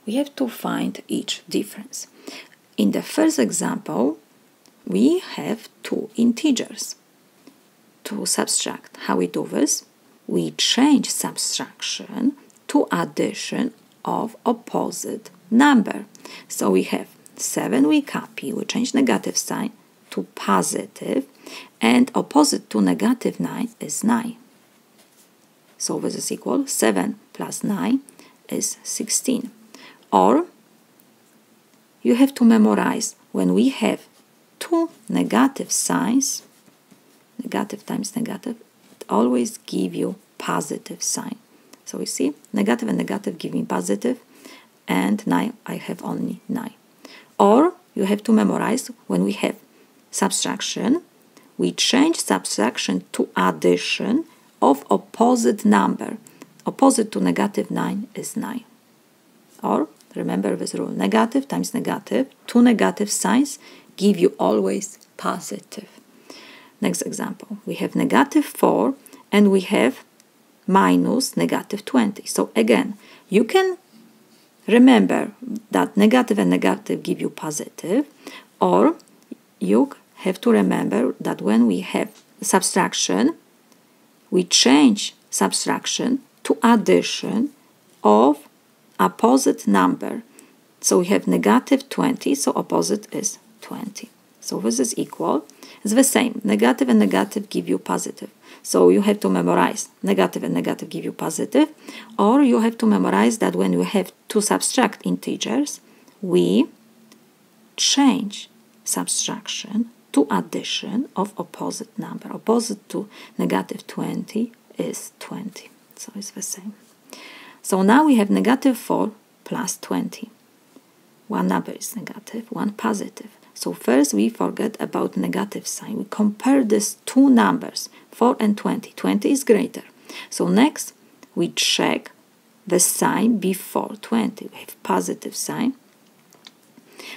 we have to find each difference. In the first example, we have two integers to subtract. How we do this? We change subtraction to addition of opposite number. So we have 7, we copy, we change negative sign to positive, and opposite to negative 9 is 9. So this is equal 7 plus 9 is 16. Or you have to memorize when we have two negative signs, negative times negative, it always give you positive sign. So we see negative and negative give me positive, and 9 I have only 9. Or you have to memorize when we have subtraction, we change subtraction to addition of opposite number. Opposite to negative 9 is 9. Or remember this rule, negative times negative, two negative signs give you always positive. Next example, we have negative 4 and we have minus negative 20. So again, you can remember that negative and negative give you positive, or you have to remember that when we have subtraction, we change subtraction to addition of opposite number. So we have negative 20, so opposite is 20. So this is equal. It's the same. Negative and negative give you positive. So you have to memorize negative and negative give you positive, or you have to memorize that when you have to subtract integers, we change subtraction to addition of opposite number. Opposite to negative 20 is 20. So it's the same. So now we have negative 4 plus 20. One number is negative, one positive. So first we forget about negative sign. We compare these two numbers, 4 and 20. 20 is greater. So next we check the sign before 20. We have positive sign.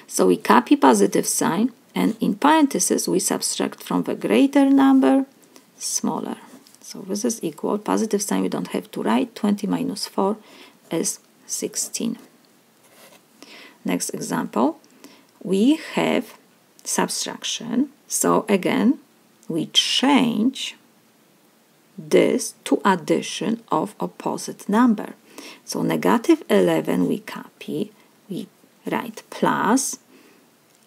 So we copy positive sign, and in parentheses we subtract from the greater number smaller. So this is equal. Positive sign we don't have to write. 20 minus 4 is 16. Next example, we have subtraction. So again, we change this to addition of opposite number. So negative 11 we copy, we write plus,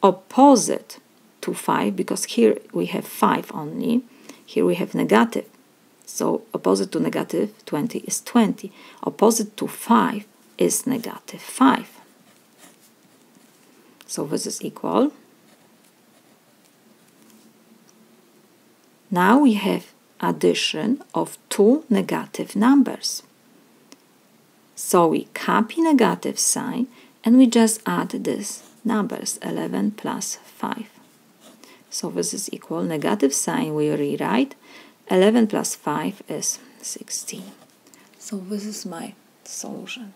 opposite to 5, because here we have 5 only, here we have negative. So opposite to negative 20 is 20. Opposite to 5 is negative 5. So this is equal. Now we have addition of two negative numbers. So we copy negative sign and we just add these numbers, 11 plus 5. So this is equal. Negative sign we rewrite. 11 plus 5 is 16. So this is my solution.